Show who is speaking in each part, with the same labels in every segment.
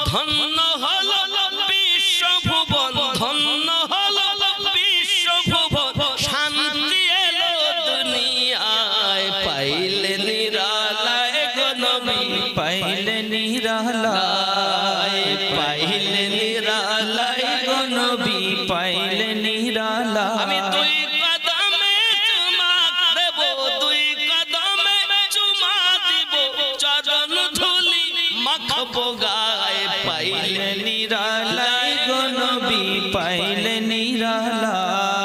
Speaker 1: ধন্য হলো বিশ্বভুবন, ধন্য হলো বিশ্বভুবন, শান্তি এলো দুনিয়ায়, পাইলে নিরালায় গো নবী,
Speaker 2: পাইলে নিরালায়, পাইলে নিরালায় গো নবী, পাইলে নিরালায়।
Speaker 1: আমি দুই কদমে চুমা দেব, দুই কদমে চুমা দিব, চরণ ধুলি মাখবো গায়ে, পাইলে
Speaker 2: নিরালায় গো নবী, পাইলে নিরালায়।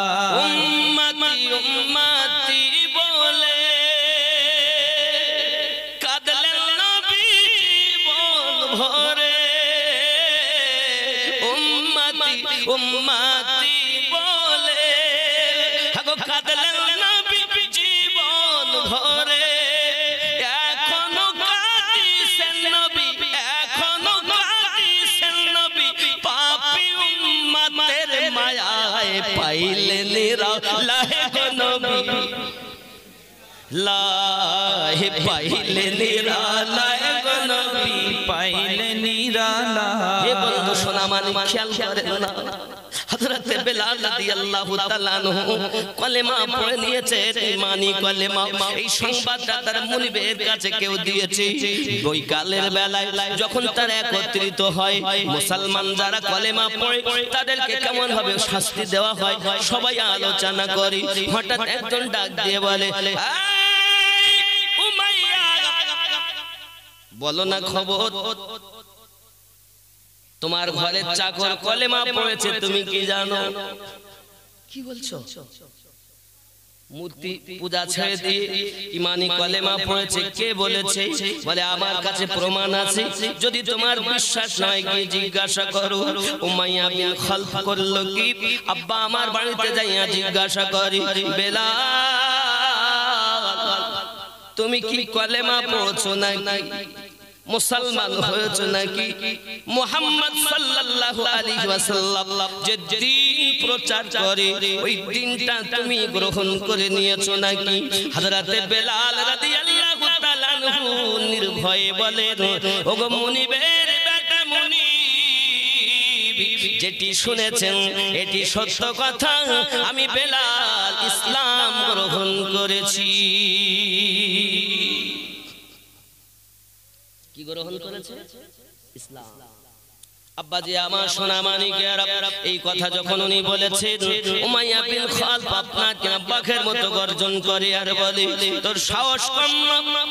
Speaker 1: উম্মতি উম্মতি বলে কাঁদলেন নবী জীবন ভরে, উম্মতি উম্মতি বলে কাঁদলেন নবী জীবন ভরে। এখনো কাঁদিছেন নবী, এখনো কাঁদিছেন নবী, পাপী উম্মতের মায়ায়, পাইলে নিরালায় গো নবী, লাহে পাইলে নিরালায় গো নবী,
Speaker 2: পাইলে নিরালায়।
Speaker 1: হে বন্ধু সোনা মানিক খেয়াল করেন না, হযরতে বেলাল রাদিয়াল্লাহু তাআলা আনহু কলেমা পড়ে নিয়েছে, ঈমানি কলেমা। এই সংবাদটা তার মুনিবের কাছে কেউ দিয়েছে। ওই কালের বেলায় যখন তারা একত্রিত হয়, মুসলমান যারা কলেমা পড়ে তাদেরকে কেমন ভাবে শাস্তি দেওয়া হয় সবাই আলোচনা করে। হঠাৎ একজন ডাক দিয়ে বলে, উমাইয়া বলো না খবর, তোমার ঘরের চাকর কলেমা পড়েছে, তুমি কি জানো? কি বলছো? মূর্তি পূজা ছেড়ে দিয়ে ঈমানি কলেমা পড়েছে, কে বলেছে? বলে আমার কাছে প্রমাণ আছে, যদি তোমার বিশ্বাস নয় গিয়ে জিজ্ঞাসা করো। উমাইয়া বিন খালফ করলো কি, আব্বা আমার বাড়িতে যাইয়া জিজ্ঞাসা করি, বেলাল তুমি কি কলেমা পড়ছো নাকি, মুসলমান হয়েছে নাকি? মুহাম্মদ সাল্লাল্লাহু আলাইহি ওয়াসাল্লাম যে দিন প্রচার করে ওই দিনটা তুমি গ্রহণ করে নিয়েছো নাকি? হযরতে বেলাল রাদিয়াল্লাহু তাআলা আনহু নির্ভয়ে বলেন, ওগো মুনিবের বেটা মুনিব, যেটি শুনেছেন এটি সত্য কথা, আমি বেলাল ইসলাম গ্রহণ করেছি। কি গ্রহণ করেছে? ইসলাম। আব্বাজি আমার সোনা মানিকেরা, এই কথা যখন উনি বলেছেন, উমাইয়া বিন খালফ আপনাকে বাঘের মতো গর্জন করে আর বলে, তোর সাহস কম না?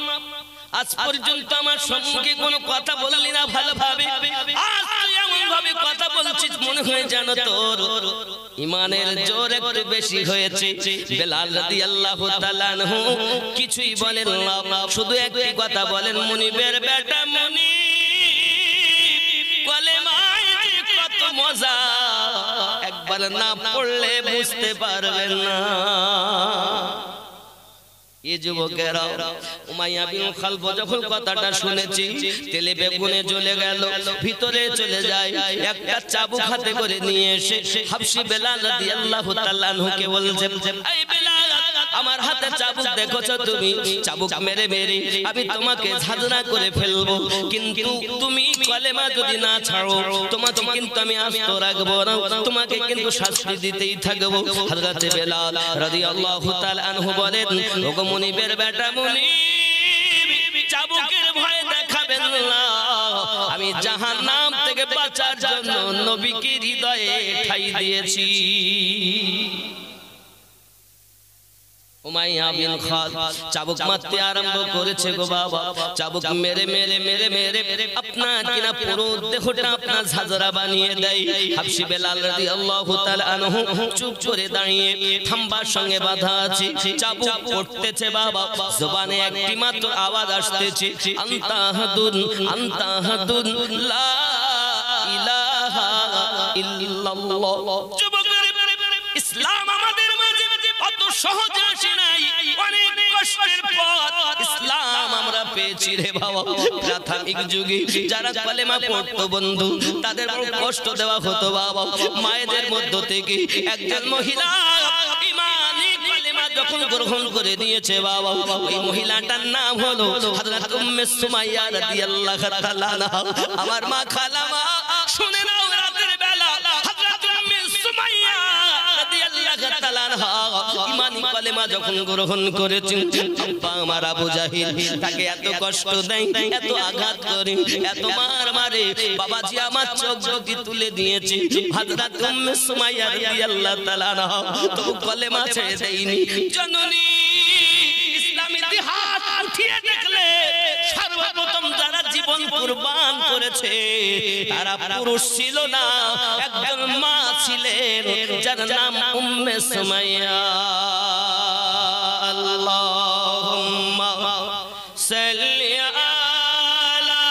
Speaker 1: আজ পর্যন্ত আমার সম্মুখে কোনো কথা বললি না ভালোভাবে, আজ তুই এমন ভাবে কথা বলছিস মনে হয় যেন তোর ঈমানের জোর একটু বেশি হয়েছে। বেলাল রাদিয়াল্লাহু তাআলা আনহু কিছুই বলেন না, শুধু একটি কথা বলেন, মুনিবের বেটা মুনিব, কলেমায় কত মজা, একবার না পড়লে বুঝতে পারবেন না। এই যুবকেরা উমাইয়া বিন খালফ যখন কথাটা শুনেছি, তেলে বেগুনে জ্বলে গেল, ভিতরে চলে যায়, একটা চাবুক হাতে করে নিয়ে এসে হাবশী বেলাল রাদিয়াল্লাহু তাআলা আনহুকে বলছে, এই বেলাল আমার হাতে চাবুক দেখছো তুমি, চাবুক মেরে মেরে আমি তোমাকে ঝাঁঝরা করে ফেলবো, কিন্তু তুমি কলেমা যদি না ছাড়ো তোমাকে কিন্তু আমি আস্ত রাখবো না, তোমাকে কিন্তু শাস্তি দিতেই থাকবো। হযরতে বেলাল রাদিয়াল্লাহু তাআলা আনহু বলেন, ওগো মুনিবের বেটা মুনিব, চাবুকের ভয় দেখাবেন না, আমি জাহান্নাম থেকে বাঁচার জন্য নবীকে হৃদয়ে ঠাঁই দিয়েছি। উমাইয়া বিন খালফ চাবুক মারতে আরম্ভ করেছে গো বাবা, চাবুক মেরে মেরে মেরে মেরে আপনার কিনা পুরো দেহটা আপনার ঝাঁঝরা বানিয়ে দেয়। হাবশী বেলাল রাদিয়াল্লাহু তাআলা আনহু চুপ করে দাঁড়িয়ে, থাম্বার সঙ্গে বাঁধা আছে, চাবুক পড়তেছে বাবা, জবানে একটি মাত্র আওয়াজ আসতেছে, আনতাহাদুন আনতাহাদুন লা ইলাহা ইল্লাল্লাহ। ইসলাম আমাদের মাঝে অত সহজ আসে নাই, অনেক কষ্টের পর ইসলাম আমরা পেয়েছি রে বাবা। প্রাথমিক যুগে যারা কলেমা পড়তো বন্ধু, তাদের বড় কষ্ট দেওয়া হতো বাবা। মায়েদের মধ্য থেকে একজন মহিলা ঈমানি কলেমা যখন গ্রহণ করে নিয়েছে বাবা, ওই মহিলাটার নাম হলো হযরত উম্মে সুমাইয়া রাদিয়াল্লাহু তাআলা আনহা। আমার মা খালামা শুনে নাও, রাতের বেলা হযরত উম্মে সুমাইয়া রাদিয়াল্লাহু তাআলা আনহা ঈমানি কালেমা যখন গ্রহণ করেছেন, আব্বা আমার আবু জাহিল তাকে এত কষ্ট দেয়, এত আঘাত করে, এত মার মারে, বাবাজি আমার চোখ জোকি তুলে দিয়েছে হযরত উম্মে সুমাইয়া রাদিয়াল্লাহু তাআলা আনহা, তবু কলেমা ছেড়ে দেয়নি। জননী ইসলাম ইতিহাস উঠিয়ে দেখলে সর্বপ্রথম যারা জীবন কুরবান করেছে তারা পুরুষ ছিল না, একজন মা ছিলেন যার নাম উম্মে সুমাইয়া। আল্লাহুম্মা সাল্লি আলা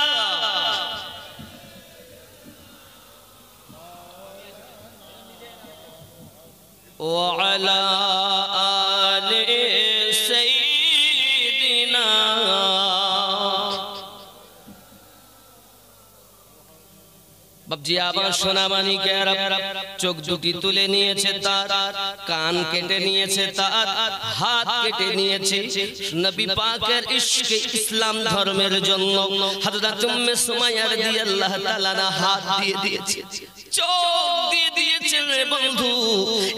Speaker 1: ওয়া আলা আলি সাইয়্যিদিনা। বাবজি আবার সোনা মানিকেরা চোখ দুটি তুলে নিয়েছে তার, কান কেটে নিয়েছে তার, হাত কেটে নিয়েছে নবী পাকের ইশকে ইসলাম ধর্মের জন্য। হযরত উম্মে সুমাইয়া রাদিয়াল্লাহু তাআলা হাত দিয়ে দিয়েছে, চোখ দিয়ে দিয়েছেন রে বন্ধু।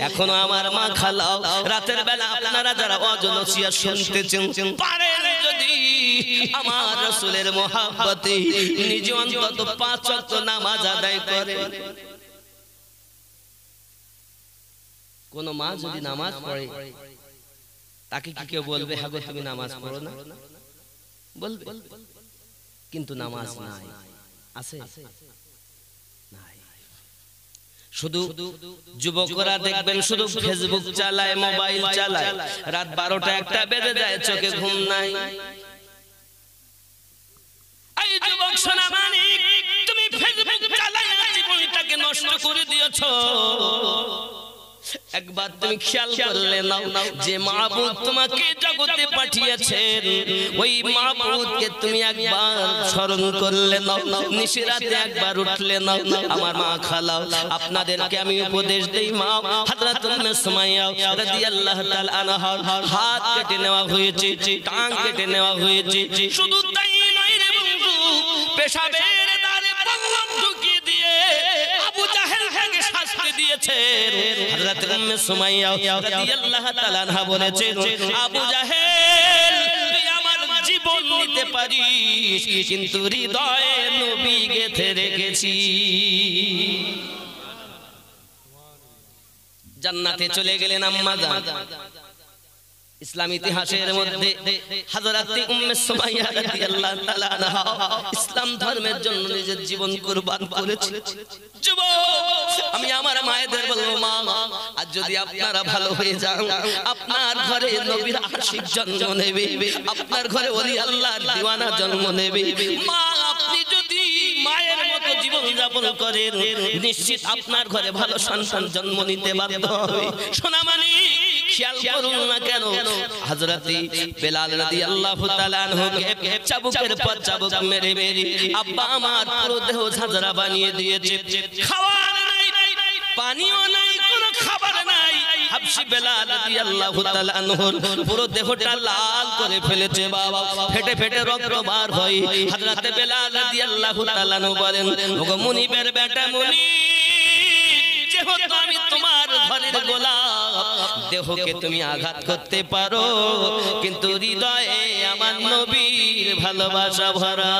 Speaker 1: এখনো আমার মা খালাও রাতের বেলা আপনারা যারা অজনসিয়া শুনতেছেন, পারেন যদি আমার রাসূলের মহব্বতে নিজে অন্তত 5 ওয়াক্ত নামাজ আদায় করে। কোন মা যদি নামাজ পড়ে তাকে কি কেউ বলবে হ্যাঁ গো তুমি নামাজ পড়ো না? বলবে, কিন্তু নামাজ নাই, আছে নাই। শুধু যুবকরা দেখবেন শুধু ফেসবুক চালায়, মোবাইল চালায়, রাত 12টা 1টা বেজে যায়, চোখে ঘুম নাই। এই যুবক সোনা মানিক, তুমি ফেসবুক চালায় জীবনটাকে নষ্ট করে দিয়েছো। একবার তুমি খেয়াল করলে নাও যে মাবুদ তোমাকে জগতে পাঠিয়েছেন, ওই মাবুদকে তুমি একবার স্মরণ করলে নাও, নিশিরাতে একবার উঠলে নাও। আমার মা খালাও আপনাদেরকে আমি উপদেশ দেই, মা হযরত উম্মে সুমাইয়া রাদিয়াল্লাহু তাআলা আনহার হাত কেটে নেওয়া হয়েছে, টাং কেটে নেওয়া হয়েছে। শুধু তাই নয় রে বন্ধু, পেশাবের দ্বারে পল্লব ঢুকিয়ে দিয়ে আবু জাহেল থেকে শাস্তি দিয়েছে। হযরত উম্মে সুমাইয়া রাদিয়াল্লাহু তাআলা আনহা বলেছেন, আবু জাহেল তুই আমার জীবন নিতে পারিস, কিন্তু হৃদয়ে নবী গেঁথে রেখেছি। জান্নাতে চলে গেলেন আম্মা জান। ইসলাম ইতিহাসের মধ্যে হযরত উম্মে সুমাইয়া রাদিয়াল্লাহু তাআলা আনহা ইসলাম ধর্মের জন্য নিজের জীবন কুরবান করেছে। যুবক আমি আমার মায়েদের বলবো, মা আজ যদি আপনারা ভালো হয়ে যান, আপনার ঘরে নবীর আশিক জন্ম নেবে, আপনার ঘরে ওলি আল্লাহর দিওয়ানা জন্ম নেবে। মা আপনি যদি মায়ের মতো জীবন যাপন করেন, নিশ্চিত আপনার ঘরে ভালো সন্তান জন্ম নিতে বাধ্য হবে। সোনা মানিক খেয়াল করুন না কেন হযরত বেলাল রাদিয়াল্লাহু তাআলা আনহুকে চাবুকের পর চাবুক মেরে মেরে আব্বা আমার পুরো দেহ ঝাঁঝরা বানিয়ে দিয়েছে। খাবার নাই, পানিও নাই, কোনো খাবার নাই। হাবশী বেলাল রাদিয়াল্লাহু তাআলা আনহুর পুরো দেহটা লাল করে ফেলেছে বাবা, ফেটে ফেটে রক্ত বার হয়। হযরত বেলাল রাদিয়াল্লাহু তাআলা আনহু বলেন, ওগো মুনিবের বেটা মুনিব, যেহেতু আমি তোমার ঘরের গোলাম, দেহকে তুমি আঘাত করতে পারো, কিন্তু হৃদয়ে আমার নবীর ভালোবাসা ভরা।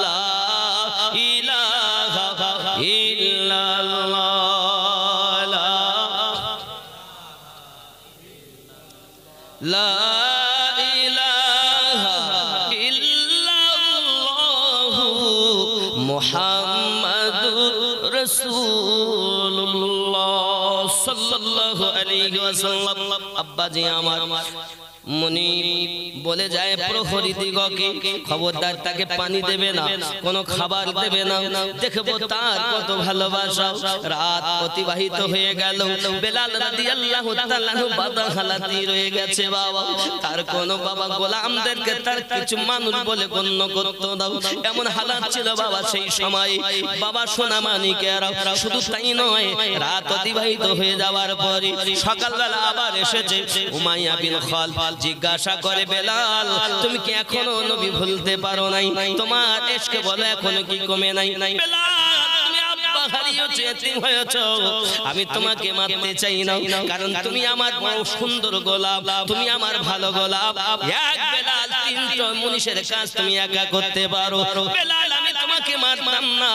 Speaker 1: লা ইলাহা ইল্লাল্লাহ, লা ইলাহা ইল্লাল্লাহু মুহাম্মাদুর রাসূলুল্লাহ সাল্লাল্লাহু আলাইহি ওয়াসাল্লাম। আব্বা জি আমার মুনি বলে যায় প্রহরী দিগকে খবরদার তাকে পানি দেবে না, কোনো খাবার দেবে না, দেখবো তার কত ভালোবাসা। রাত অতিবাহিত হয়ে গেল, বেলাল রাদিয়াল্লাহু তাআলা বাদা হালাতি রয়ে গেছে বাবা। তার কোন বাবা গোলামদেরকে তার কিছু মানুষ বলে গণ্য করতো দাও, এমন হালাত ছিল বাবা সেই সময়। বাবা সোনা মানিকেরা শুধু তাই নয়, রাত অতিবাহিত হয়ে যাওয়ার পরে সকালবেলা আবার এসেছে উমাইয়া বিন খালদ। জিজ্ঞাসা করে বেলাল তুমি কি এখনো নবী ভুলতে পারো নাই? তোমার ইশকে বলে এখনো কি কমে নাই? আমি তোমাকে মারতে চাই না, কারণ তুমি আমার বড় সুন্দর গোলাম, তুমি আমার ভালো গোলাম। এক বেলাল তিনটা মুনিশের কাজ তুমি একা করতে পারো। বেলাল আমি তোমাকে মারতাম না,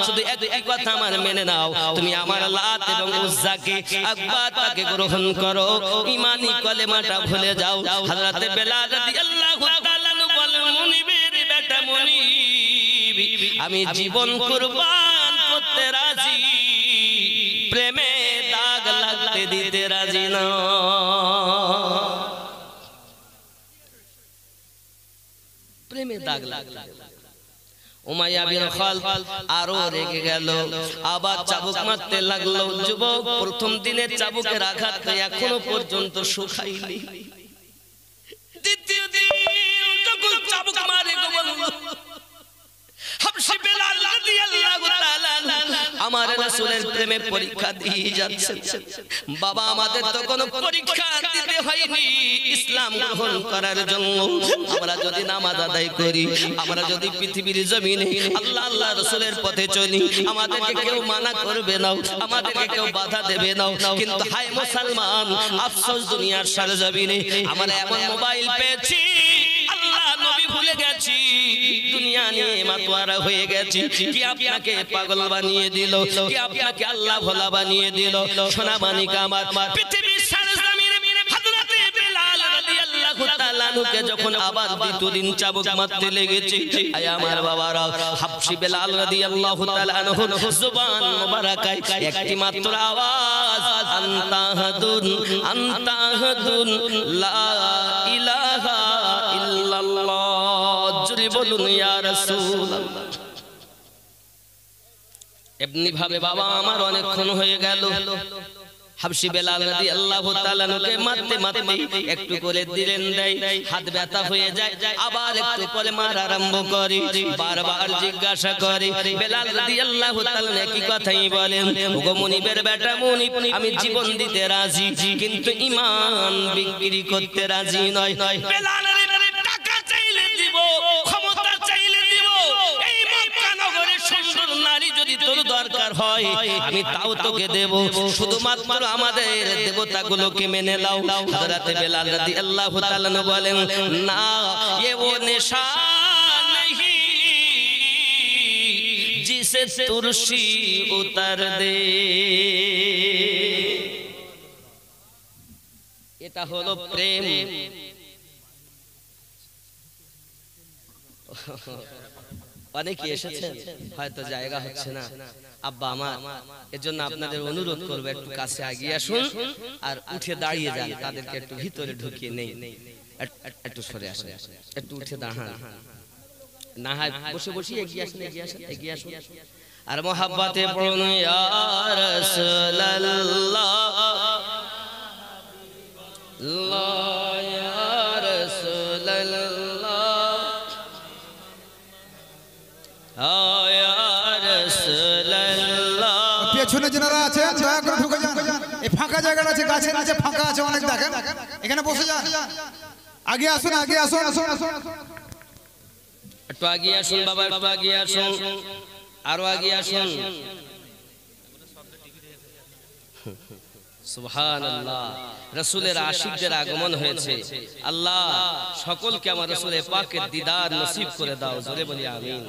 Speaker 1: শুধু একই কথা আমার মেনে নাও, তুমি আমার লাত এবং উজ্জাকে একবার তাকে গ্রহণ করো, ঈমানি কলেমাটা ভুলে যাও। হযরত বেলাল রাদিয়াল্লাহু তাআলা বলেন মুনিবের বেটা মুনিব, আমি জীবন কুরবান করতে রাজি, প্রেমে দাগ লাগতে দিতে রাজি না। প্রেমে দাগ লাগতে উমাইয়া বিন খালদ আরো রেগে গেল, আবার চাবুক মারতে লাগলো। যুবক প্রথম দিনের চাবুকের আঘাত এখনো পর্যন্ত শুকায়নি। দ্বিতীয় দিন যখন চাবুক মারে গো বলল হাবশী বেলাল রাদিয়াল্লাহু তাআলা আমার রাসূলের প্রেমে পরীক্ষা দিয়ে যাচ্ছে। বাবা আমাদের তো কোনো পরীক্ষা দিতে হয়নি, ইসলাম গ্রহণ করার জন্য আমরা যদি নামাজ আদায় করি, আমরা যদি পৃথিবীর জমিনে আল্লাহ আল্লাহ রাসূলের পথে চলি, আমাদেরকে কেউ মানা করবে না, আমাদেরকে কেউ বাধা দেবে না। কিন্তু হায় মুসলমান, আফসোস দুনিয়ার সরজমিনে আমরা এমন মোবাইল পেয়েছি, আল্লাহ নবী ভুলে গেছি, দুনিয়া নিয়ে মাতোয়ারা হয়ে গেছি। কি আপনাকে পাগল বানিয়ে দিল, কি আপনাকে আল্লাহ ভোলা বানিয়ে দিল? সোনা মানিক আমার পৃথিবীর সরজমিনে হযরত বেলাল রাদিয়াল্লাহু তাআলা কে যখন আবার দ্বিতীয় দিন চাবুক মারতে লেগেছে, আয় আমার বাবারা, হাবশী বেলাল রাদিয়াল্লাহু তাআলা জুবান মুবারাকায় একটি মাত্র আওয়াজ, আনতা হাদুন আনতা হাদুন লা ইলাহা ইল্লাল্লাহ, জুরি বলুন ইয়া রাসূলুল্লাহ। এমনি ভাবে বাবা আমার অনেকক্ষণ হয়ে গেল, হাবশী বেলাল রাদিয়াল্লাহু তাআলা কে মারতে মারতে একটু করে দিলেন দেয়, হাত ব্যথা হয়ে যায়, আবার একটু পরে মার আরম্ভ করে, বারবার জিজ্ঞাসা করে। বেলাল রাদিয়াল্লাহু তাআলা একই কথাই বলেন, ওগো মুনিবের বেটা মুনিব, আমি জীবন দিতে রাজি, কিন্তু ঈমান বিক্রি করতে রাজি নয়। বেলাল টাকা চাইলে দিব, ক্ষমতা চাইলে দিব, এই মক্কা নগরের সুন্দর নারী যদি তোর দরকার হয় আমি তাও তোকে দেব, শুধুমাত্র আমাদের দেবতাগুলোকে মেনে নাও। হযরত বেলাল রাদিয়াল্লাহু তাআলা বলেন, না ये वो नेशा नहीं जिसे तुर्शी उतर दे, এটা হলো প্রেম। অনেকে এসেছেন, হয়তো জায়গা হচ্ছে না, আব্বা আমার এর জন্য আপনাদের অনুরোধ করবো একটু কাছে এগিয়ে আসুন আর উঠে দাঁড়িয়ে যান, তাদেরকে একটু ভিতরে ঢুকিয়ে নেই, একটু সরে আসেন, একটু উঠে দাঁড়ান, না হয় বসে বসে এগিয়ে আসেন, এগিয়ে আসেন, এগিয়ে আসুন। আর মোহাব্বতে পড়ুন ইয়া রাসূলুল্লাহ ইয়া রাসূলুল্লাহ
Speaker 3: পেছনে যারা আছে দয়া করে ঢুকে যান, এই ফাঁকা জায়গাটা আছে, গাছের নিচে ফাঁকা আছে অনেক, দেখেন এখানে বসে যান, আগে আসুন, আগে আসুন, আসুন আসুন,
Speaker 1: একটু আগে আসুন বাবা, একটু আগে আসুন, আরো আগে আসুন। সুবহানাল্লাহ, রাসূলের আশিকদের আগমন হয়েছে। আল্লাহ সকলকে আমার রাসূলের পাকের দিদার নসিব করে দাও, জোরে বলি আমিন।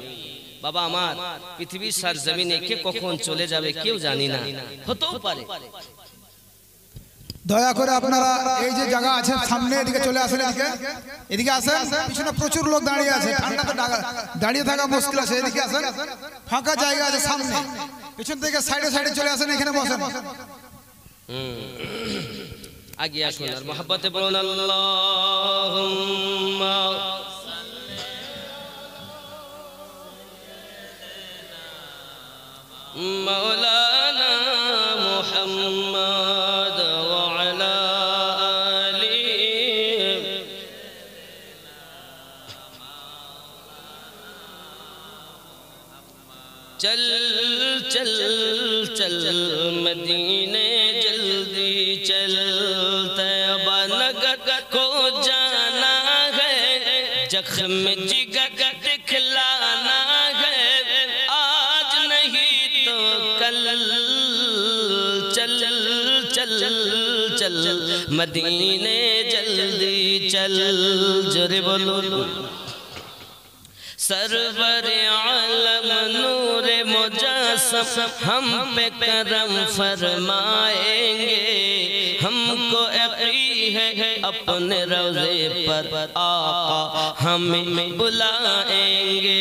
Speaker 1: বাবা আমার পৃথিবীর সরজমিনে কে কখন চলে যাবে কেউ জানি না, হতেও পারে।
Speaker 3: দয়া করে আপনারা এই যে জায়গা আছে সামনে, এদিকে চলে আসেন, এদিকে এদিকে আসেন, পিছনে প্রচুর লোক দাঁড়িয়ে আছে, ঠান্ডাতে দাঁড়িয়ে থাকা মুশকিল আছে, এদিকে আসেন, ফাঁকা জায়গা আছে সামনে, পিছন থেকে সাইডে সাইডে চলে আসেন, এখানে বসেন।
Speaker 1: আগে আসুন আর মহব্বতে বলুন আল্লাহুম্মা مولانا محمد وعلى آله چل چل چل مدینے جلدی چل طیبہ نگر کو جانا ہے زخم جگر دکھلانا ہے آج نہیں تو کل چل چل چل مدینے جلدی چل جرے بولو سرور عالم نور مجسم ہم پہ کرم فرمائیں گے ہم کو یقین ہے اپنے روضے پر آقا ہمیں بلائیں گے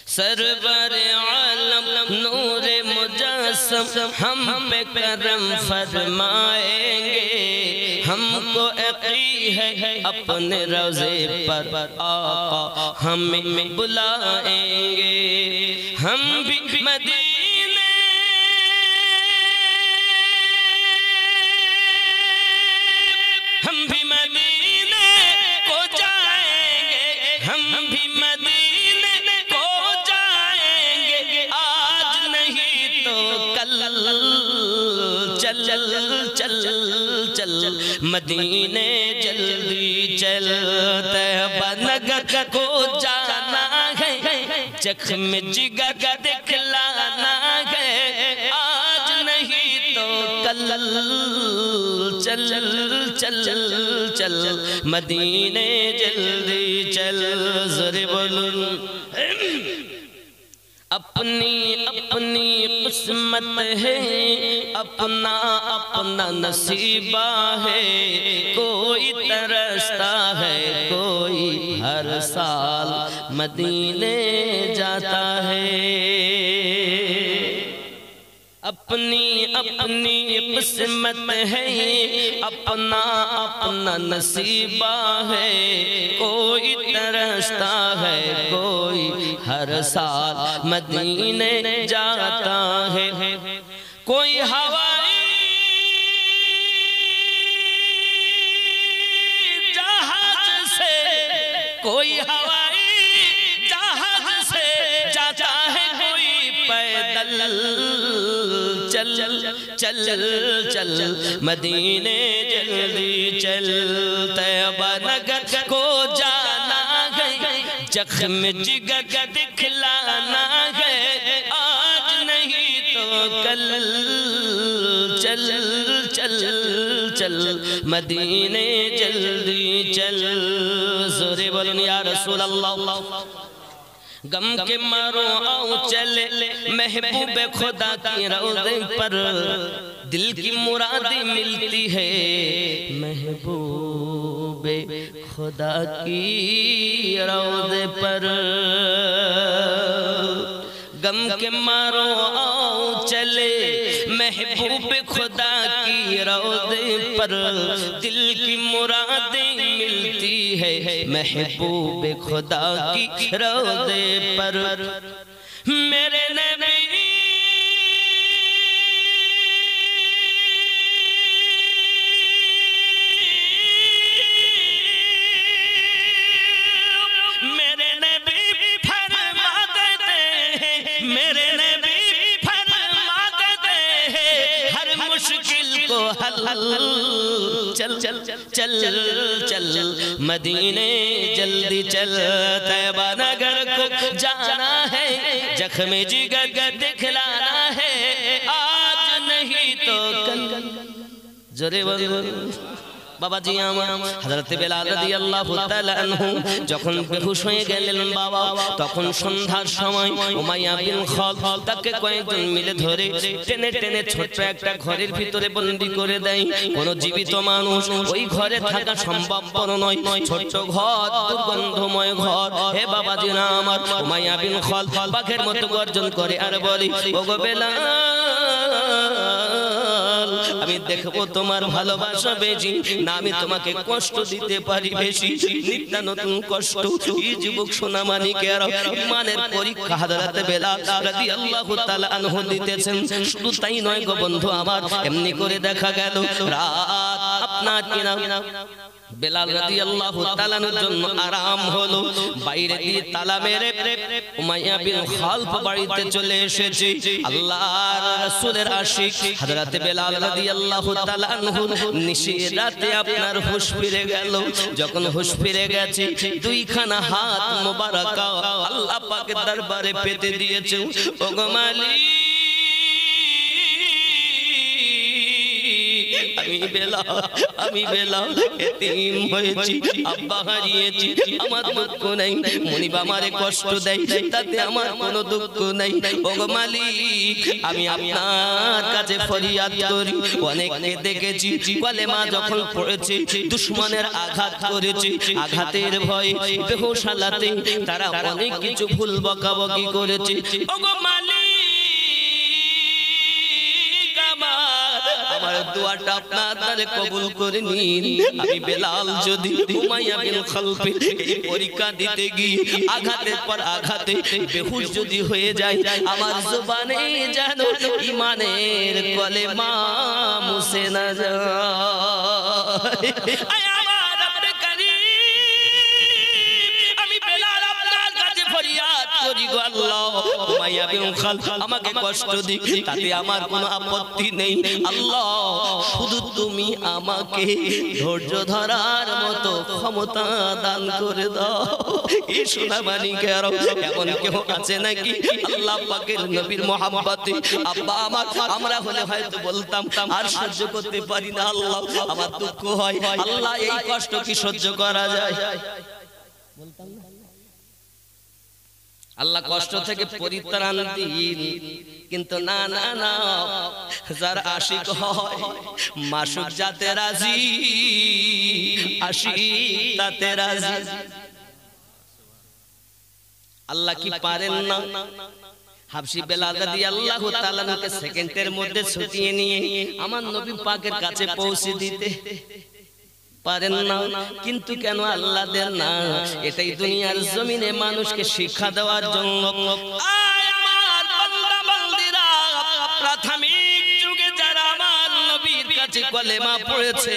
Speaker 1: سرور عالم نور مجسم ہم پہ کرم فرمائیں گے ہم کو یقین ہے اپنے روضے پر آقا ہمیں بلائیں گے ہم بھی مدینے کو جائیں گے ہم بھی مدینے کو جائیں گے آج نہیں تو کل چل چل چل مدینے جلدی چل طیبہ نگر کو جانا ہے زخم جگر دکھلانا ہے آج نہیں تو کل چل چل چل مدینے جلدی چل ذرے بولو اپنی اپنی قسمت ہے اپنا اپنا نصیبہ ہے کوئی ترستا ہے کوئی ہر سال مدینے جاتا ہے اپنی اپنی قسمت ہے اپنا اپنا نصیبہ ہے کوئی ترستا ہے کوئی ہر سال مدینے جاتا ہے کوئی ہوائی جہاز سے کوئی ہوائی جہاز سے جاتا ہے کوئی پیدل چل چل چل مدینے جلدی چل طیبہ نگر کو جانا ہے زخم جگر دکھلانا ہے آج نہیں تو کل چل چل چل مدینے جلدی چل زورے بولن یا رسول اللہ غم کے مارو آؤ چلے محبوب خدا کی روضے پر دل کی مرادیں ملتی ہے محبوب خدا کی روضے پر غم کے مارو آؤ چلے محبوب خدا کی روضے پر دل کی مرادیں ملتی ہے محبوب خدا کی روضے پر میرے نبی چل چل چل چل مدینے جلدی چل طیبہ نگر کو جانا ہے زخم جگر دکھلانا ہے آج نہیں تو کل زورے বাবা জি আমার হযরত বেলাল রাদিয়াল্লাহু তাআলা আনহু যখন বেহুশ হয়ে গেলেন বাবা তখন সন্ধ্যার সময় উমাইয়া বিন খালদ তাকে কয়েকজন মিলে ধরে টেনে টেনে ছোট একটা ঘরের ভিতরে বন্দী করে দেয় কোন জীবিত মানুষ ওই ঘরে থাকা সম্ভবপর নয় ছোট ঘর দুর্গন্ধময় ঘর হে বাবা জি আমার উমাইয়া বিন খালদ বাঘের মতো গর্জন করে আর বলে ওগো বেলাল আমি দেখবো তোমার ভালোবাসা বেশি না আমি তোমাকে কষ্ট দিতে পারি বেশি। নিত্য নতুন কষ্ট এই যুবক সোনা মানিকেরা ইমানের পরীক্ষা হযরত বেলাল রাদিয়াল্লাহু তাআলা আনহু দিতেছেন। শুধু তাই নয় গো বন্ধু আমার, এমনি করে দেখা গেল রাত আপনার কিনা বেলাল রাদিয়াল্লাহু তাআলার জন্য আরাম হলো। বাইরে দিয়ে তালা মেরে উমাইয়া বিন খালফ বাড়িতে চলে এসেছে। আল্লাহর রাসূলের আশিক হযরত বেলাল রাদিয়াল্লাহু তাআলা আনহু নিশির রাতে আপনার হুঁশ ফিরে গেল। যখন হুঁশ ফিরে গেছে দুইখানা হাত মোবারক আল্লাহ পাকের দরবারে পেতে দিয়েছে। ওগো মালিক আমি বেলাল এতিম হয়েছি, আব্বা হারিয়েছি, আমার দুঃখ নাই। মনিব আমারে কষ্ট দেয় তাতে আমার কোনো দুঃখ নাই। ওগো মালিক আমি আপনার কাছে ফরিয়াদ করি। অনেককে দেখেছি কলেমা যখন পড়েছে দুশমনের আঘাত করেছে, আঘাতের ভয়ে বেহুশ হালাতে তারা অনেক কিছু ভুল বকাবকি করেছে। ওগো মালিক আমার দোয়াটা আপনার দ্বারে কবুল করে নিন। আমি বেলাল যদি উমাইয়া বিন খালফের এই পরীক্ষা দিতে গিয়ে আঘাতের পর আঘাতে বেহুশ যদি হয়ে যায়, আমার জবানে যেন ঈমানের কলেমা মুছে না যায়। আমার আপনি কারীম, আমি বেলাল আপনার কাছে ফরিয়াদ করি গো আল্লাহ, উমাইয়া বিন খালফ আমাকে কষ্ট দিক তাতে আমার কোনো আপত্তি নেই। আল্লাহ শুধু তুমি আমাকে ধৈর্য ধরার মতো ক্ষমতা দান করে দাও। এই সোনা মানিকেরা এমন কেউ আছে নাকি আল্লাহ পাকের নবীর মহব্বতে আব্বা আমার আমরা হলে হয়তো বলতাম আর সহ্য করতে পারি না আল্লাহ, আমার দুঃখ হয় আল্লাহ, এই কষ্ট কি সহ্য করা যায়? বলতাম না আল্লাহ কষ্ট থেকে পরিত্রাণ দিন, কিন্তু না না না, যারা আশিক হয় মাসুক যাতে রাজি, আশিক তাতে রাজি। আল্লাহ কি পারেন না হাবশি বেলাল রাদিয়াল্লাহু তাআলা কে সেকেন্ডের মধ্যে ছুটিয়ে নিয়ে আমার নবী পাকের কাছে পৌঁছে দিতে পারেন না? কিন্তু কেন আল্লাহ দেন না? এটাই দুনিয়ার জমিনে মানুষকে শিক্ষা দেওয়ার জন্য। আয় আমার বান্দা বান্দীরা, প্রাথমিক যুগে যারা আমার নবীর কাছে কলেমা পড়েছে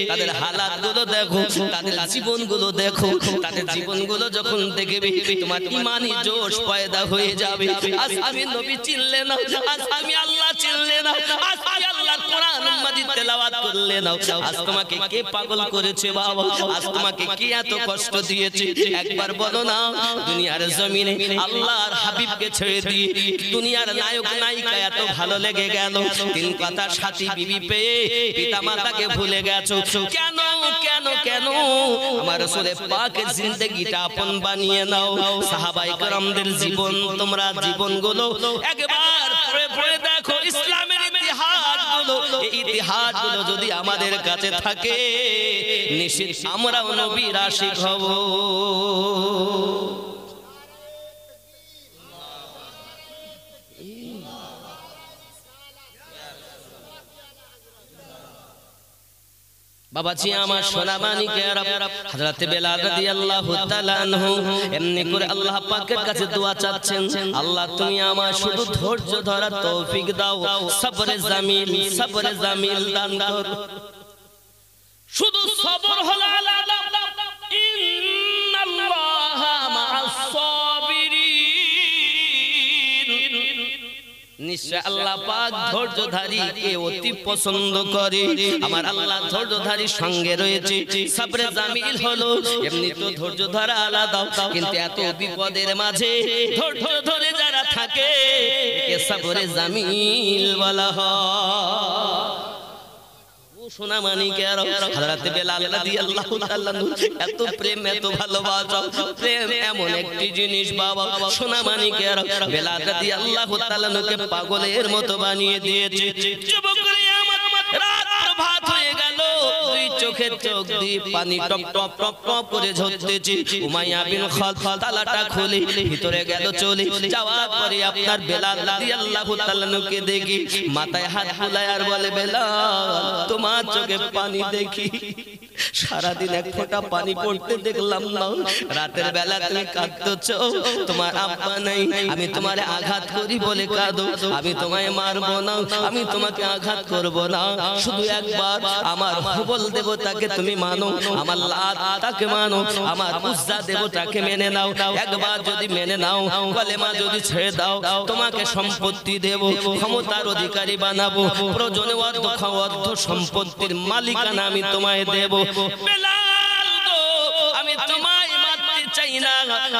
Speaker 1: তাদের হালাতগুলো দেখো, তাদের জীবনগুলো দেখো। তাদের জীবনগুলো যখন দেখবে তোমার ঈমানি জোশ পয়দা হয়ে যাবে। আজ আমি নবী চিনলে না, আজ আমি আল্লাহ চিনলে না, আজ আমি আল্লাহর কোরআন মাজিদ তেলাওয়াত করলে না, আজ তোমাকে কে পাগল করেছে বাবা? আজ তোমাকে কে এত কষ্ট দিয়েছে? একবার বলো না, দুনিয়ার জমিনে আল্লাহর হাবিবকে ছেড়ে দিয়ে দুনিয়ার নায়ক নায়িকা এত ভালো লেগে গেল, তিন কথা সাথী বিবি পেয়ে পিতা মাতাকে ভুলে গেছো কেন? কেন কেন? আমার রাসূল পাকের জিন্দেগিটা আপন বানিয়ে নাও। সাহাবায়ে কেরামদের জীবন, তোমরা জীবনগুলো একবার পড়ে পড়ে দেখো। ইসলামের ইতিহাসগুলো, এই ইতিহাসগুলো যদি আমাদের কাছে থাকে নিশ্চিত আমরাও নবীর আশিক হব। বাবাজি আমার সোনা মানিকেরা, হযরত বেলাল রাদিয়াল্লাহু তাআলা আনহু এমনি করে আল্লাহ পাকের কাছে দোয়া চাচ্ছেন, আল্লাহ তুমি আমার শুধু ধৈর্য ধরার তৌফিক দাও, সবরে জামিল দান করো। শুধু সবর হলো আলাদা, ইন্নাল্লাহা মা'আস সাবিরিন। নিশ্চয় আল্লাহ পাক ধৈর্যধারীকে অতি পছন্দ করে। আমার আল্লাহ ধৈর্যধারীর সঙ্গে রয়েছে। সবরে জামিল হলো এমনি তো ধৈর্য ধরা আলাদা, কিন্তু এত বিপদের মাঝে ধৈর্য ধরে যারা থাকে একে সবরে জামিল বলা হয়। সোনা মানিকেরা, হযরত বেলাল রাদিয়াল্লাহু তাআলা এত প্রেম, এত ভালোবাসা। প্রেম এমন একটি জিনিস বাবা, সোনা মানিকেরা, বেলাল রাদিয়াল্লাহু তাআলা কে পাগলের মতো বানিয়ে দিয়েছে। যুবকরা আমার রাত প্রভাত হয়ে গেল, দুই চোখ চোখের চোখ দিয়ে পানি টপ টপ টপ টপ করে ঝরতেছে উমাইয়া বিন খালদ তালাটা খুলে ভিতরে গেল চলে যাওয়ার পরে আপনার বেলাল রাদিয়াল্লাহু তাআলা কে দেখি মাথায় হাত বুলায় আর বলে বেলাল তোমার চোখে পানি দেখি সারাদিন এক ফোঁটা পানি পড়তে দেখলাম না রাতের বেলা তুমি কাঁদছো তোমার আব্বা নাই আমি তোমারে আঘাত করি বলে কাঁদো আমি তোমায় মারবো না আমি তোমাকে আঘাত করব না শুধু একবার আমার হুবল দেবতাকে তুমি মানো আমার লাত তাকে মানো আমার উজ্জা দেবতাকে মেনে নাও একবার যদি মেনে নাও কলেমা যদি ছেড়ে দাও তোমাকে সম্পত্তি দেব ক্ষমতার অধিকারী বানাবো প্রয়োজনে অর্ধ সম্পত্তির মালিকানা আমি তোমায় দেব বেলাল গো আমি তোমায় মারতে চাই না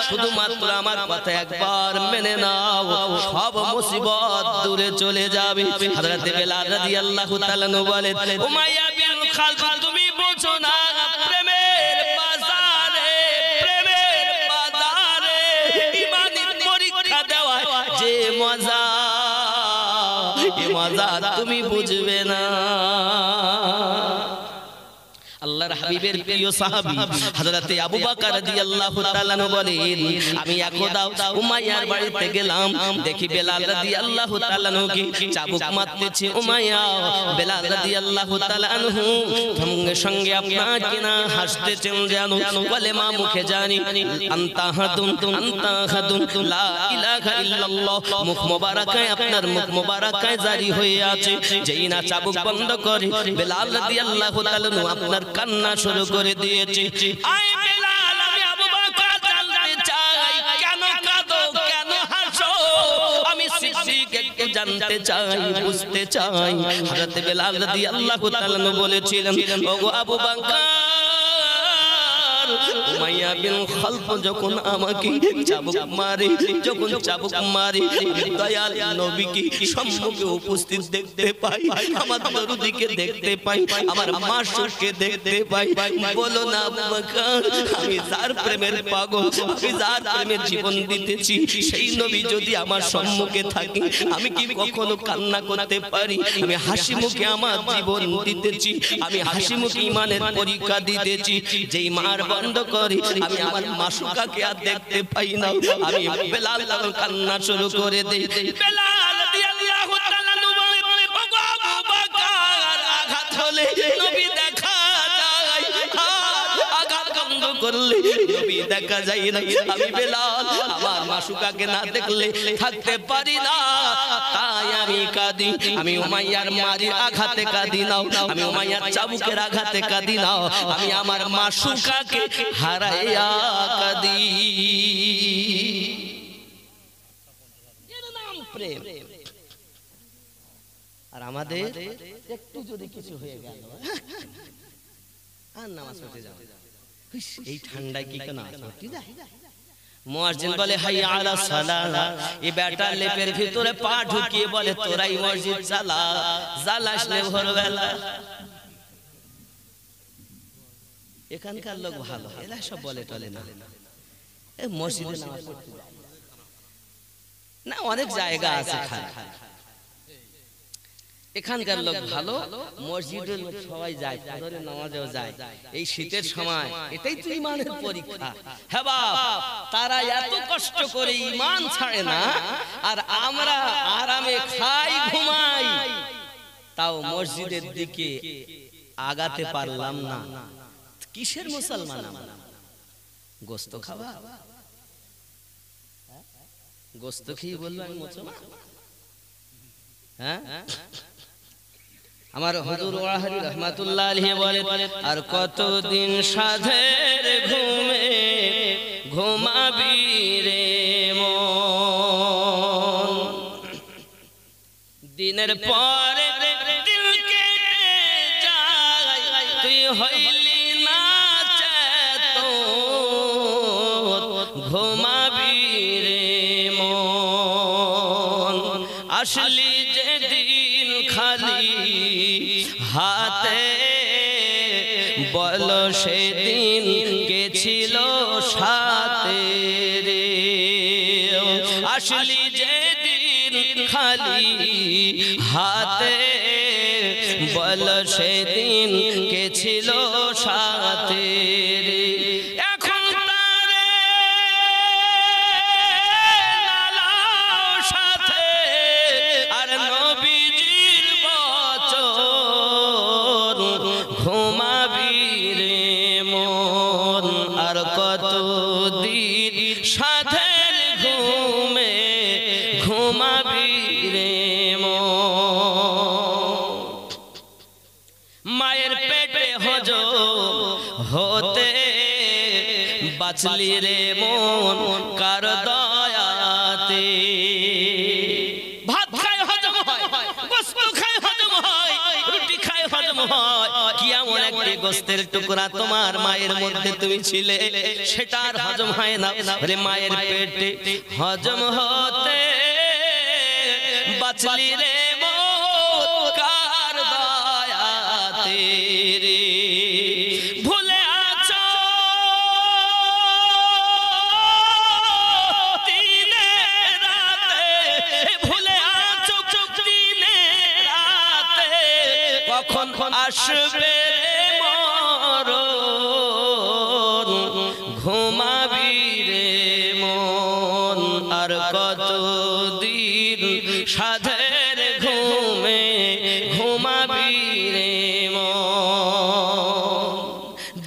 Speaker 1: শুধুমাত্র আমার কথা একবার মেনে নাও সব মুসিবত দূরে চলে যাবে হযরত বেলাল রাদিয়াল্লাহু তাআলা বলেন উমাইয়া বিন খালদ তুমি বোঝো না প্রেমের বাজারে ঈমানি পরীক্ষা দেওয়া যে মজা এই মজা তুমি বুঝবে না আল্লাহর হাবিবের প্রিয় সাহাবী হযরতে আবু বকর রাদিয়াল্লাহু তাআলা বলেন আমি একদা উমাইয়ার বাড়িতে গেলাম দেখি বেলাল রাদিয়াল্লাহু তাআলা কে চাবুক মারতেছে উমাইয়া বেলাল রাদিয়াল্লাহু তাআলা সঙ্গে সঙ্গে আপনাকে না হাসতেছেন যেন কলেমা মুখে জানি আনতা হাদুন লা ইলাহা ইল্লাল্লাহ মুখ মোবারকায় আপনার মুখ মোবারকায় জারি হয়ে আছে যেই না চাবুক বন্ধ করে বেলাল রাদিয়াল্লাহু তাআলা আপনার কান্না শুরু করে দিয়েছে আই বেলাল আমি আবু বকর জানতে চাই কেন কাঁদো কেন হাসো আমি সিদ্দিক একটু জানতে চাই বুঝতে চাই হযরত বেলাল রাদিয়াল্লাহু তাআলা বলেছিলেন ওগো আবু বকর উমাইয়া বিন খালদ যখন আমাকে চাবুক মারে যখন চাবুক মারে দয়াল নবীকে সম্মুখে উপস্থিত দেখতে পাই আমার দরদিকে দেখতে পাই আমার মাসুককে দেখতে পাই বলো না আবু বকর আমি যার প্রেমের পাগল আমি যার প্রেমে জীবন দিতেছি সেই নবী যদি আমার সম্মুখে থাকে আমি কি কখনো কান্না করতে পারি আমি হাসি মুখে আমার জীবন দিতেছি আমি হাসি মুখে ঈমানের পরীক্ষা দিতেছি যেই মার বন্ধ করে আমি আমার মাসুকাকে আর দেখতে পাই না আমি বেলাল তখন কান্না শুরু করে দেই বেলাল রাদিয়াল্লাহু তাআলা বলে ওগো আবু বকর আঘাত হলে নবী দেখা যায় আঘাত বন্ধ করলে নবী দেখা যায় না আমি বেলাল আমার মাসুকাকে না দেখলে থাকতে পারি না তাই আমি কাঁদি আমি উমাইয়ার মারির আঘাতে কাঁদি নাও আমি উমাইয়ার চাবুকের আঘাতে কাঁদি নাও আমি আমার মাসুকাকে হারাইয়া কাঁদি এর নাম প্রেম আর আমাদের একটু যদি কিছু হয়ে গেল আর নামাজ পড়তে যাও এই ঠান্ডায় কি কেন পড়তে যায় মুয়াজ্জিন বলে হাইয়া আলা সালাহ এই বেটা লেপের ভিতরে পা ঢুকিয়ে বলে তোরাই মসজিদ চালা জ্বালাস নে ভোরবেলা এখানকার লোক ভালো এরা সব বলে টলে না এই মসজিদে নামাজ পড়তে না অনেক জায়গা আছে খালি এখানকার লোক ভালো মসজিদে সবাই যায় ফজরের নামাজেও যায় এই শীতের সময় এটাই তো ঈমানের পরীক্ষা হ্যাঁ বাপ তারা এত কষ্ট করে ঈমান ছাড়ে না আর আমরা আরামে খাই ঘুমাই তাও মসজিদের দিকে আগাতে পারলাম না কিসের মুসলমান আমরা গোশত খাওয়া গোশত খেয়ে বললো আমি মুসলমান হ্যাঁ আমার হুজুর ওয়াহাবি রাহমাতুল্লাহ আলাইহি বলেন আর কতদিন সাধের ঘুমে ঘুমাবি রে মন দিনের পরে দিন কেটে যায় তুই হইলি না চেতন ঘুমাবি রে মন আসলি যেদিন খালি হাতে বলো সেদিন কে ছিল সাথে রে আসলি যেদিন খালি হাতে বল সেদিন কে ছিল সাথে রে এখন তারে লালাও সাথে আর নবীজির বচন ঘুমাবি রে মন আর কত দিন সাধের ঘুমে ঘুমাবি রে মায়ের পেটে হতে বাঁচলি রে মন কার দয়াতে ভাত খায় হজম হয় গোশত খায় হজম হয় রুটি খায় হজম হয় কি এমন একটি গোশতের টুকরা তোমার মায়ের মধ্যে তুমি ছিলে সেটা আর হজম হয় না রে মায়ের পেটে হজম হতে বাঁচলি রে মন কার দয়াতে রে ভুলে আছো দিনে রাতে ভুলে আছো দিনে রাতে কখন আসবে মরণ ঘুমাবি রে মন আর কত দিন সাধের ঘুমে ঘুমাবি রে মন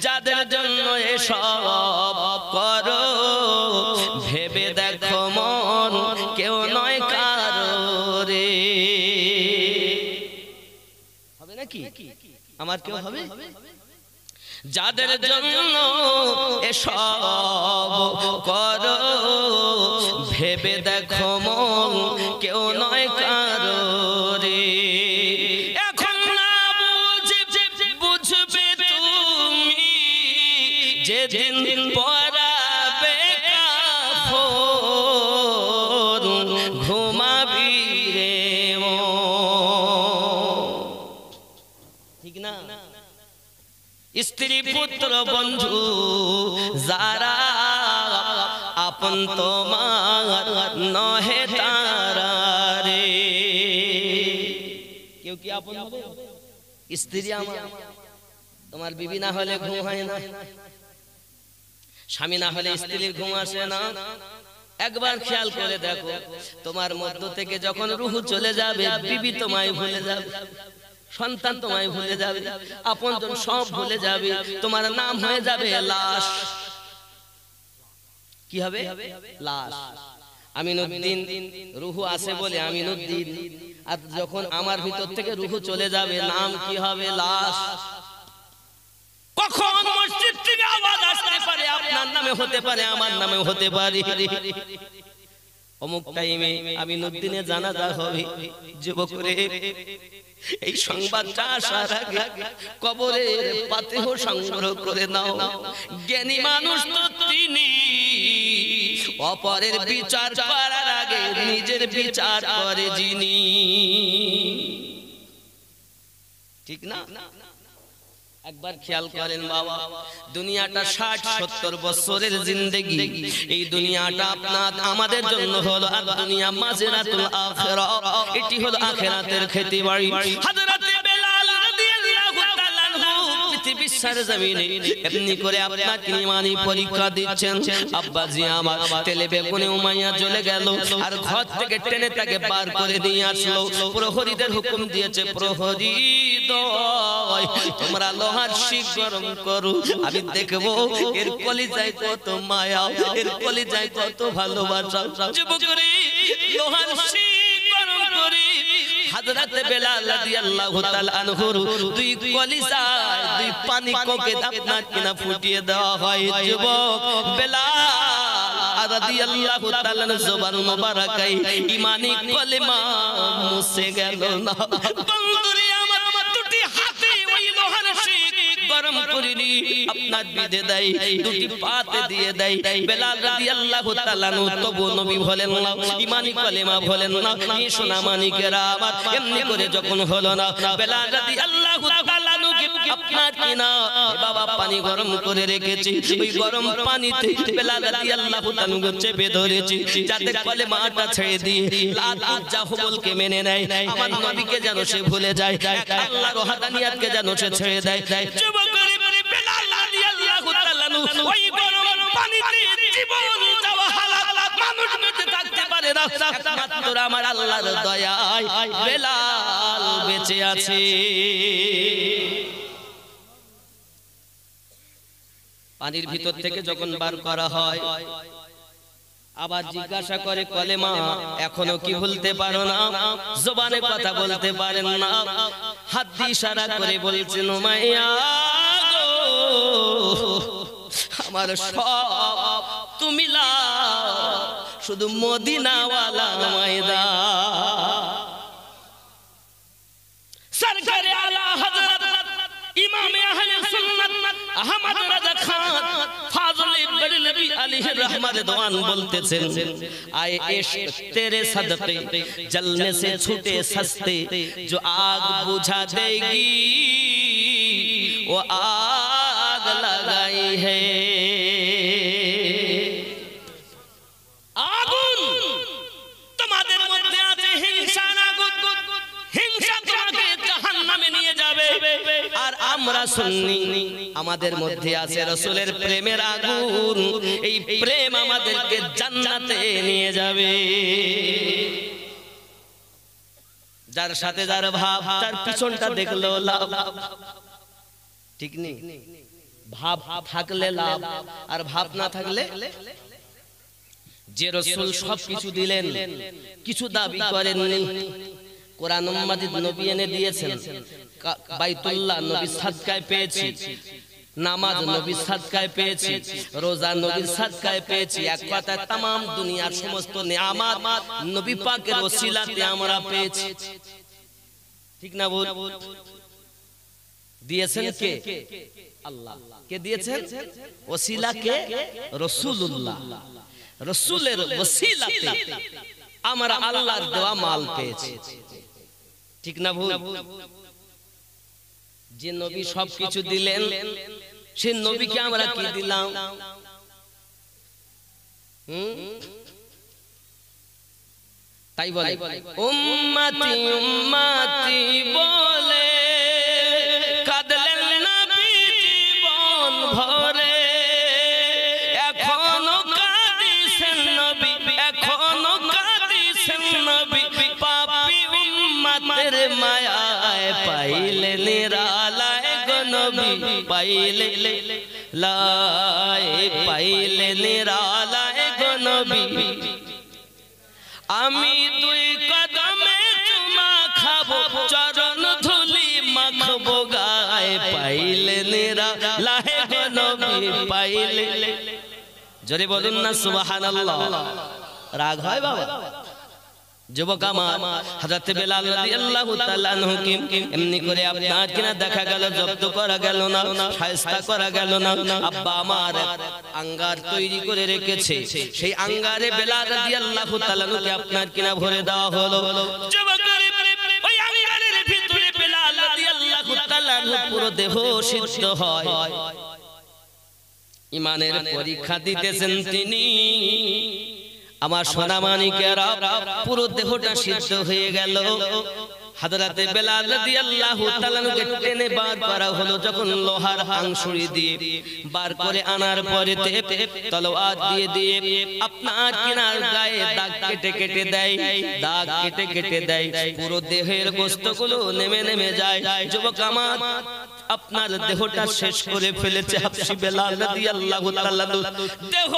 Speaker 1: যাদের জন্য এসব করো ভেবে দেখো মন কেউ নয় কারো রে হবে নাকি আমার কেউ হবে যাদের জন্য এসব করো ভেবে দেখো মন কেউ নয় কারো রে এখন না বুঝবে তুমি যেদিন পরাবে কাফন ঘুমাবি রে ঠিক না স্ত্রী পুত্র বন্ধু যারা আপন তোমার নহে তারা রে কেউ কি আপন হবে স্ত্রী আমার তোমার বিবি না হলে ঘুম হয় না স্বামী না হলে স্ত্রীর ঘুম আসে না একবার খেয়াল করে দেখো তোমার মধ্য থেকে যখন রূহ চলে যাবে বিবি তোমায় ভুলে যাবে সন্তান তোমায় ভুলে যাবে আপনজন সব ভুলে যাবে তোমার নাম হয়ে যাবে লাশ কি হবে লাশ আমিনুদ্দিন রূহ আছে বলে আমিনুদ্দিন আর যখন আমার ভিতর থেকে রূহ চলে যাবে নাম কি হবে লাশ কখন মসজিদ থেকে আওয়াজ আসতে পারে আপনার নামে হতে পারে আমার নামে হতে পারে অমুক টাইমে আমিনুদ্দিনের জানাজা হবে যুবকরে এই সংবাদটা আসার আগে কবরের পাতেহ সংগ্রহ করে নাও জ্ঞানী মানুষ তো তিনি অপরের বিচার করার আগে নিজের বিচার করে যিনি ঠিক না একবার খেয়াল করেন বাবা দুনিয়াটা 60-70 বছরের জিন্দেগি এই দুনিয়াটা আপনার আমাদের জন্য হলো আর দুনিয়া মাজরাতুল আখিরাহ এটি হলো আখিরাতের খেতি বাড়ি হযরতে বেলাল রাদিয়াল্লাহু তাআলা আনহু পৃথিবীর সরজমিনে এমনি করে আপনাকে ঈমানি পরীক্ষা দিচ্ছেন আব্বাজি আমার তেলে বেগুনে উমাইয়া জ্বলে গেল আর ঘর থেকে টেনে তাকে বার করে দিয়ে আসলো প্রহরীদের হুকুম দিয়েছে প্রহরী তোমরা লোহার শিক গরম করো আমি দেখবো এর কলিজায় কত মায়া এর কলিজায় কত ভালোবাসা যুবকরে লোহার শিক গরম করে হযরতে বেলাল রাদিয়াল্লাহু তাআলা আনহুর দুই কলিজায় দুই পানি কোকে আপনার কিনা ফুটিয়ে দেওয়া হয় যুবক বেলাল রাদিয়াল্লাহু তাআলা জবান মোবারকায় ঈমানি কলেমা মুছে গেল না বন্ধুরে আমার দুটি হাতে ওই লোহার শিক গরম করিনি আপনার বিধে দেয় দুটি পাতে দিয়ে দেয় বেলাল রাদিয়াল্লাহু তাআলা তবু নবী বলেন না ঈমানি কলেমা বলেন না এই সোনা মানিকেরা আমার এমনি করে যখন হলো না বেলাল রাদিয়াল্লাহু তাআলা আপনার কিনা বাবা পানি গরম করে রেখেছি, ওই গরম পানিতে বেলাল রাদিয়াল্লাহু তাআলা চেপে ধরেছি যাতে কলেমাটা ছেড়ে দিয়ে লাত উজ্জা হুবলকে মেনে নেয়, আমার নবীকে যেন সে ভুলে যায়, আল্লাহর ওয়াহদানিয়াতকে যেন সে ছেড়ে দেয়। যুবকরে বেলাল রাদিয়াল্লাহু তাআলা ওই গরম পানিতে জীবন যাওয়া হালাত, মানুষ বেঁচে থাকতে পারে না, একমাত্র আমার আল্লাহর দয়ায় বেলাল বেঁচে আছে। পানির ভিতর থেকে যখন বার করা হয় আবার জিজ্ঞাসা করে কলেমা এখনো কি ভুলতে পারো না, জবানে কথা বলতে পারেন না, হাত দিয়ে ইশারা করে বলছেন উমাইয়া গো আমার সব তুমি লাও, শুধু মদিনাওয়ালা ময়দা। সরকারে আলা হযরত ইমাম আহলে সুন্নাত আহমদ রাজা খান ফাজলে বরেলভী আলাইহি रहमत दवान বলতেছেন आए इश्क तेरे सदके जलने से छूटे सस्ते जो आग बुझा देगी वो आग लगाई है। আগুন তোমাদের মধ্যে আছে হিংসার আগুন, হিংসা তোমাকে জাহান্নামে নিয়ে যাবে, আর আমরা সুন্নি আমাদের মধ্যে আছে রাসূলের প্রেমের আগুন, এই প্রেম আমাদেরকে জান্নাতে নিয়ে যাবে। যার সাথে যার ভাব তার পিছনটা দেখলো লাভ, ঠিক নেই? ভাব থাকলে লাভ আর ভাব না থাকলে, যে রাসূল সবকিছু দিলেন কিছু দাবি করেননি, কোরআন মাজিদ নবী এনে দিয়েছেন, বাইতুল্লাহ নবী সাদকায় পেয়েছি, নামাজ নবী সাদকায় পেয়েছি, রোজা নবী সাদকায় পেয়েছি, এক কথায় तमाम দুনিয়ার সমস্ত নিয়ামত নবী পাকের ওসিলাতে আমরা পেয়েছি, ঠিক না? বল দিয়েছেন কে? আল্লাহ। কে দিয়েছেন? ওসিলা কে? রাসূলুল্লাহ। রাসূলের ওসিলাতে আমরা আল্লাহর দেওয়া মাল পেয়েছি, ঠিক না? ভুল? যে নবী সবকিছু দিলেন সে নবীকে আমরা কি দিলাম? তাই বলে উম্মতি উম্মতি বলে কাঁদলেন নবী জীবন ভরে, এখনো কাঁদিছেন নবী, এখনো কাঁদিছেন নবী, পাপী উম্মতের মায়ায় পাইলে নিরালায় গো নবী, পাইলে লাই পাইলে নিরালায় গো নবী, আমি দুই কদমে চুমা খাবো, চরণ ধুলি মাখবো গায়ে, পাইলে নিরালায় গো নবী, পাইলে। জোরে বলুন না সুবহানাল্লাহ। রাগ হয় বাবা? যুবক আমার হযরত বেলাল রাদিয়াল্লাহু তাআলা আনহু কে এমনি করে আপনার কিনা দেখা গেল জব্দ করা গেল না, শায়েস্তা করা গেল না, আব্বা আমার আঙ্গার তৈরি করে রেখেছে, সেই আঙ্গারে বেলাল রাদিয়াল্লাহু তাআলা কে আপনার কিনা ভরে দেওয়া হলো। যুবক ওই আঙ্গারের ভিতরে বেলাল রাদিয়াল্লাহু তাআলা পুরো দেহ সিদ্ধ হয়, ঈমানের পরীক্ষা দিতেছেন তিনি। আমার সোনামানিকেরা পুরো দেহটা সিদ্ধ হয়ে গেল। হযরতে বেলাল রাদিয়াল্লাহু তাআলা কে টেনে বার করা হলো, যখন লোহার হাংসুড়ি দিয়ে বার করে আনার পরে তলোয়ার দিয়ে দিয়ে আপনার কিনার গায়ে দাগ কেটে কেটে দেয়, দাগ কেটে কেটে দেয়, পুরো দেহের গোশতগুলো নেমে নেমে যায়। যুবক আমার আপনার দেহটা শেষ করে ফেলেছে হাবশী বেলাল রাদিয়াল্লাহু তাআলা। দেহ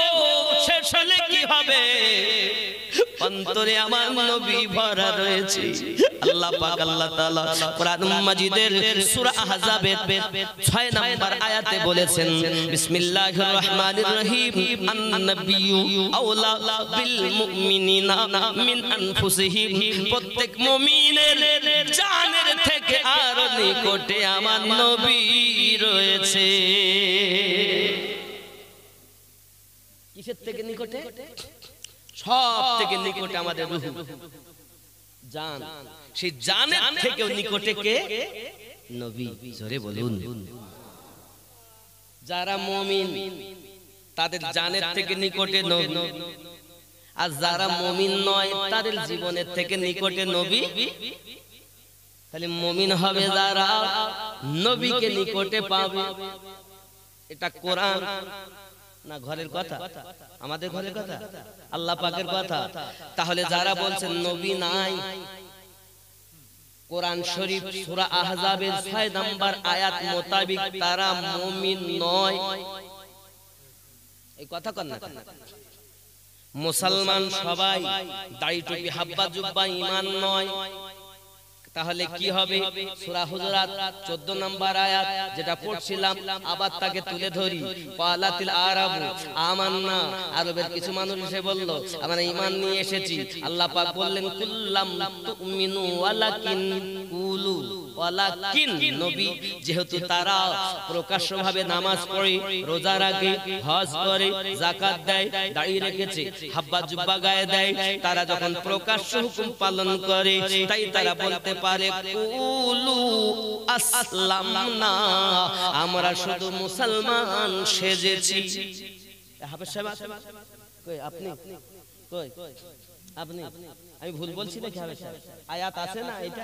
Speaker 1: শেষ হলে কি হবে? অন্তরে আমার নবী ভরা রয়েছে। আল্লাহ পাক আল্লাহ তাআলা কোরআন মাজিদের সূরা আহজাবের 6 নম্বর আয়াতে বলেছেন, বিসমিল্লাহির রহমানির রহিম, আন-নাবিয়্যু আওলা বিল মুমিনিনা মিন আনফুসিহিম, প্রত্যেক মুমিনের জানের থেকে আরো নিকটে আমার নবী রয়েছে। কিসের থেকে নিকটে? সব থেকে নিকটে আমাদের রূহ, জান। সেই জানের থেকেও নিকটে কে? নবী, জোরে বলুন। যারা মুমিন তাদের জানের থেকে নিকটে নবী, আর যারা মুমিন নয় তাদের জীবনের থেকে নিকটে নবী। তাহলে মুমিন হবে যারা নবীকে নিকটে পাবে। এটা কোরআন না ঘরের কথা? আমাদের ঘরের কথা, আল্লাহ পাকের কথা। তাহলে যারা বলছেন নবী নাই, কোরআন শরীফ সূরা আহজাবের 6 নম্বর আয়াত মোতাবেক তারা মুমিন নয়। এই কথা কন না। মুসলমান সবাই দাড়ি টুপি হাব্বা জুব্বা ঈমান নয়। তাহলে কি হবে? সূরা হুজুরাত 14 নম্বর আয়াত যেটা পড়ছিলাম, আবার তাকে তুলে ধরি। ক্বালাতিল আরাবু আমান্না, আরবের কিছু মানুষ এসে বলল আমরা ঈমান নিয়ে এসেছি। আল্লাহ পাক বললেন কুল্লাম তুমিনু ওয়ালাকিন কুলু, ওয়ালাকিন নবী যেহেতু তারা প্রকাশ্যভাবে নামাজ পড়ে, রোজা রাখে, হজ করে, যাকাত দেয়, দাড়ি রেখেছে, হাব্বা জুব্বা গায়ে দেয়, তারা যখন প্রকাশ্য হুকুম পালন করে তাই তারা বলতে পারে কুলু আসলামনা, আমরা শুধু মুসলমান সেজেছি। হাফেজ সাহেব কই আপনি? কই আপনি? আমি ভুল বলছি নাকি? হাফেজ সাহেব আয়াত আছে না এটা?